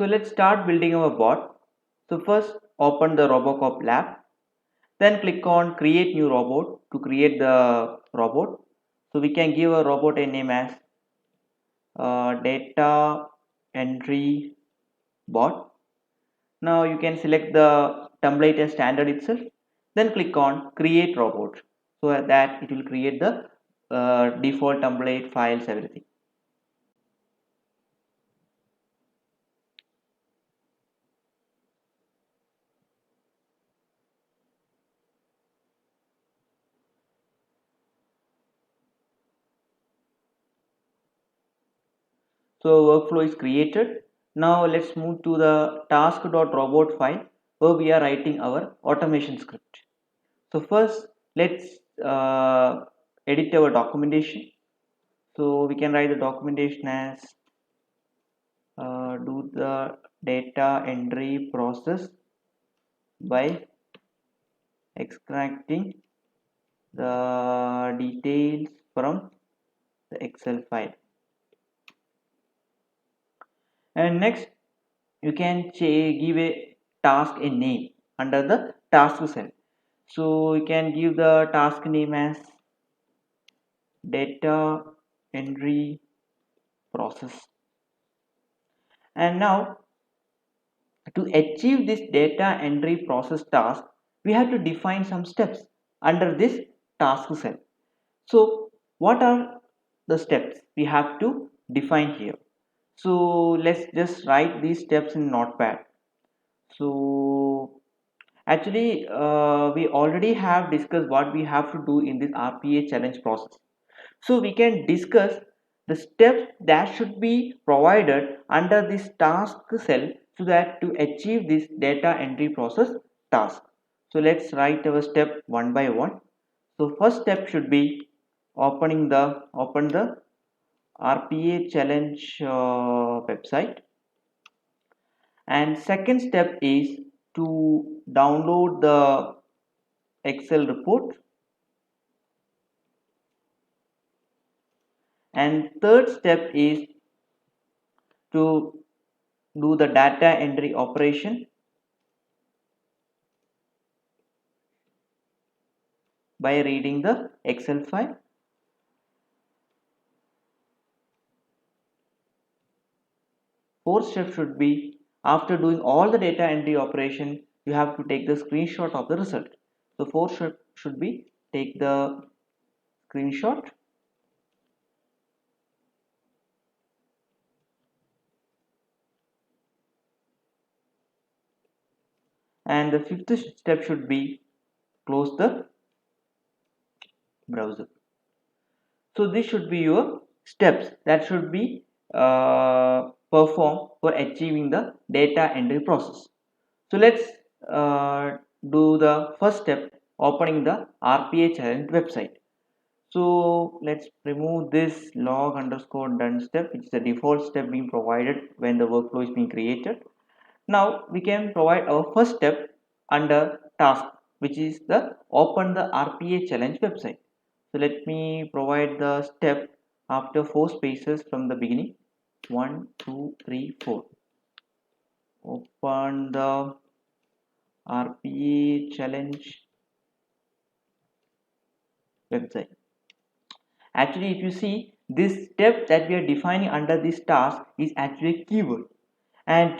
So let's start building our bot. So first open the Robocorp lab, then click on create new robot to create the robot. So we can give a robot a name as data entry bot. Now you can select the template as standard itself, then click on create robot so that it will create the default template files, everything. So workflow is created. Now let's move to the task.robot file where we are writing our automation script. So first let's edit our documentation. So we can write the documentation as do the data entry process by extracting the details from the Excel file. And next you can give a task a name under the task cell. So you can give the task name as data entry process. And now to achieve this data entry process task, we have to define some steps under this task cell. So what are the steps we have to define here? So let's just write these steps in Notepad. So actually we already have discussed what we have to do in this RPA challenge process. So we can discuss the steps that should be provided under this task cell so that to achieve this data entry process task. So let's write our step one by one. So first step should be open the RPA challenge website, and second step is to download the Excel report, and third step is to do the data entry operation by reading the Excel file. Fourth step should be after doing all the data entry operation, you have to take the screenshot of the result. So fourth step should be take the screenshot. And the fifth step should be close the browser. So this should be your steps that should be performed for achieving the data entry process. So let's do the first step, opening the RPA challenge website. So let's remove this log underscore done step, which is the default step being provided when the workflow is being created. Now we can provide our first step under task, which is the open the RPA challenge website. So let me provide the step after 4 spaces from the beginning. 1, 2, 3, 4. Open the RPA challenge website. Actually, if you see, this step that we are defining under this task is actually a keyword. And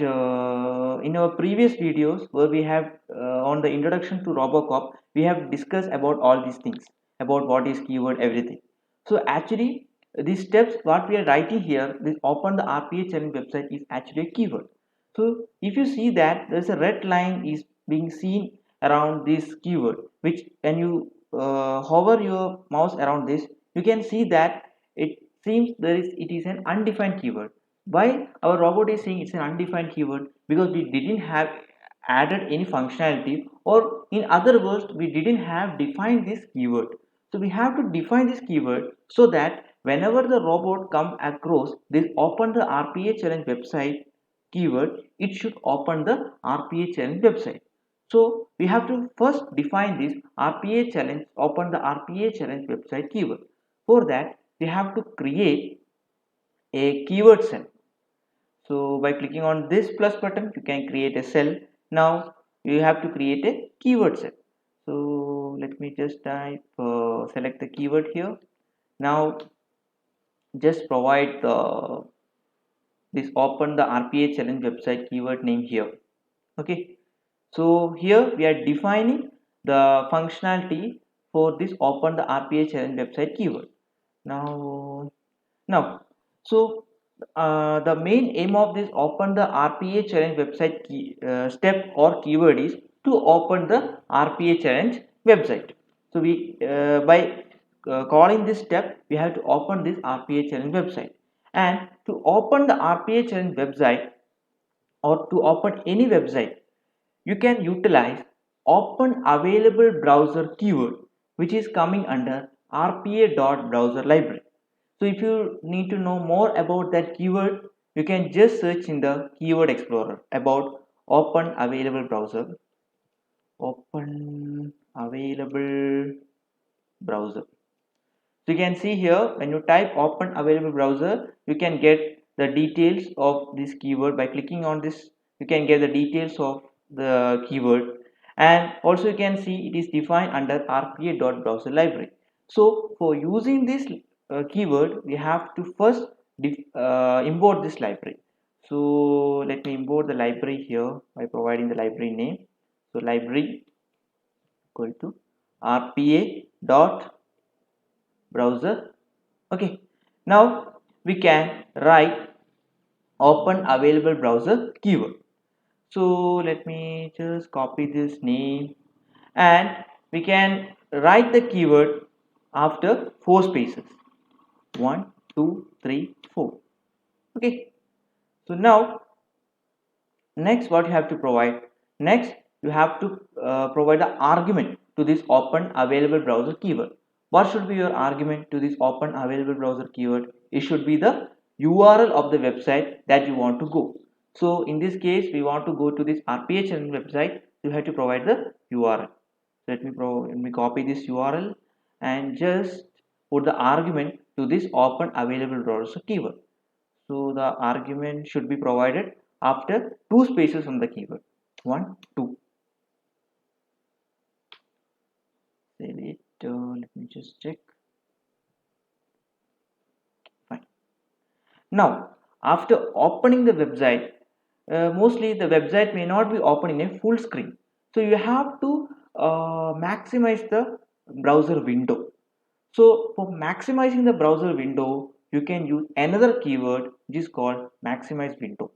in our previous videos where we have on the introduction to Robocorp, we have discussed about all these things, about what is keyword, everything. So actually these steps what we are writing here, this open the RPA challenge website, is actually a keyword. So if you see that there's a red line is being seen around this keyword, which when you hover your mouse around this, you can see that it seems it is an undefined keyword. Why our robot is saying it's an undefined keyword? Because we didn't have added any functionality, or in other words we didn't have defined this keyword. So we have to define this keyword so that whenever the robot come across this open the RPA challenge website keyword, it should open the RPA challenge website. So we have to first define this RPA challenge, open the RPA challenge website keyword. For that we have to create a keyword cell. So by clicking on this plus button, you can create a cell. Now you have to create a keyword cell. So let me just type, select the keyword here. Now just provide this open the RPA challenge website keyword name here. Okay. So here we are defining the functionality for this open the RPA challenge website keyword. Now, so the main aim of this open the RPA challenge website step or keyword is to open the RPA challenge website. So we by calling this step, we have to open this RPA challenge website. And to open the RPA challenge website or to open any website, you can utilize open available browser keyword, which is coming under rpa.browser library. So if you need to know more about that keyword, you can just search in the keyword explorer about open available browser, open available browser. So you can see here, when you type open available browser, you can get the details of this keyword. By clicking on this, you can get the details of the keyword, and also you can see it is defined under rpa.browser library. So for using this keyword, we have to first import this library. So let me import the library here by providing the library name. So library equal to rpa.browser. Okay, now we can write open available browser keyword. So let me just copy this name, and we can write the keyword after 4 spaces, 1 2 3 4. Okay, so now next what you have to provide, next you have to provide the argument to this open available browser keyword. What should be your argument to this open available browser keyword? It should be the URL of the website that you want to go. So in this case, we want to go to this RPH website. You have to provide the URL. So let me copy this URL and just put the argument to this open available browser keyword. So the argument should be provided after 2 spaces on the keyword, 1 2. Save it. Let me just check. Fine. Now after opening the website, mostly the website may not be open in a full screen, so you have to maximize the browser window. So for maximizing the browser window, you can use another keyword which is called maximize window,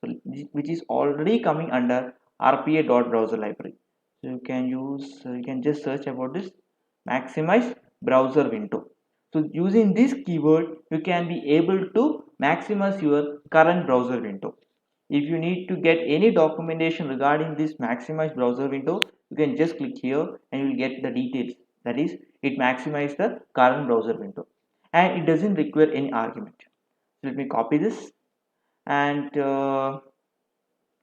so which is already coming under rpa.browser library. So you can use, you can just search about this maximize browser window. So using this keyword, you can be able to maximize your current browser window. If you need to get any documentation regarding this maximize browser window, you can just click here and you will get the details. That is, it maximizes the current browser window and it doesn't require any argument. So let me copy this and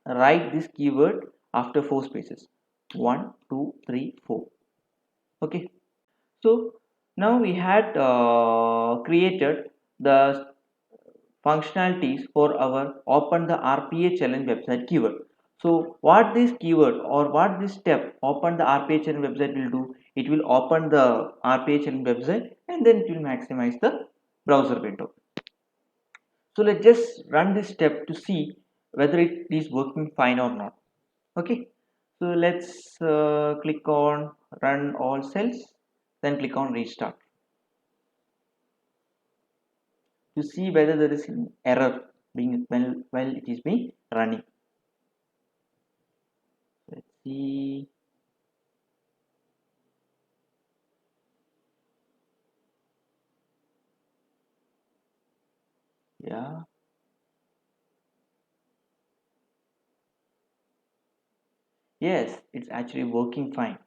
write this keyword after 4 spaces, 1 2 3 4. Okay, so now we had created the functionalities for our open the RPA challenge website keyword. So what this keyword or what this step open the RPA challenge website will do, it will open the RPA challenge website and then it will maximize the browser window. So let's just run this step to see whether it is working fine or not. Okay, so let's click on run all cells, then click on restart to see whether there is an error being while it is being running. Let's see. Yeah, yes, it's actually working fine.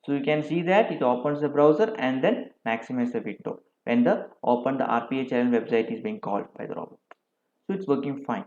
So you can see that it opens the browser and then maximizes the window when the open the RPA challenge website is being called by the robot. So it's working fine.